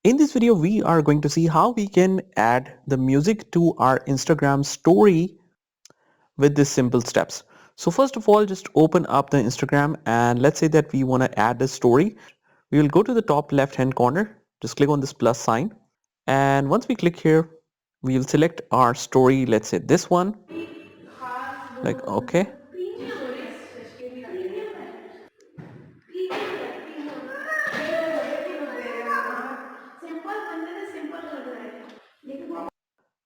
In this video, we are going to see how we can add the music to our Instagram story with these simple steps. So first of all, just open up the Instagram and let's say that we want to add a story. We will go to the top left hand corner, just click on this plus sign. And once we click here, we will select our story. Let's say this one, like, okay.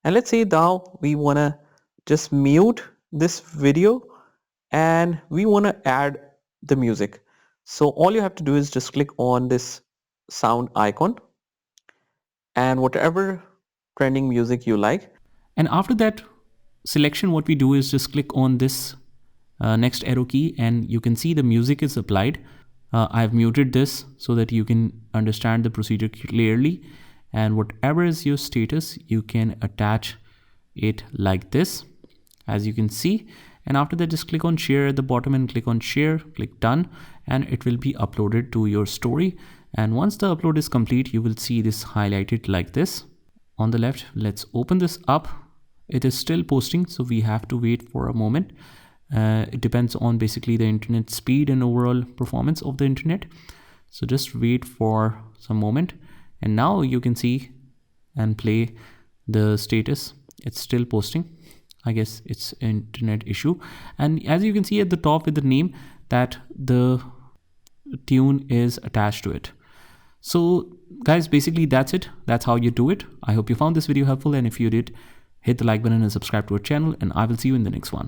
And let's say now we want to just mute this video and we want to add the music. So all you have to do is just click on this sound icon and whatever trending music you like. And after that selection, what we do is just click on this next arrow key and you can see the music is applied. I've muted this so that you can understand the procedure clearly, and whatever is your status, you can attach it like this, as you can see. And after that, just click on share at the bottom and click on share, click done, and it will be uploaded to your story. And once the upload is complete, you will see this highlighted like this on the left. Let's open this up. It is still posting, so we have to wait for a moment. It depends on basically the internet speed and overall performance of the internet. So just wait for some moment. And now you can see and play the status. It's still posting. I guess it's internet issue. And as you can see at the top with the name, that the tune is attached to it. So guys, basically that's it. That's how you do it. I hope you found this video helpful, and if you did, hit the like button and subscribe to our channel, and I will see you in the next one.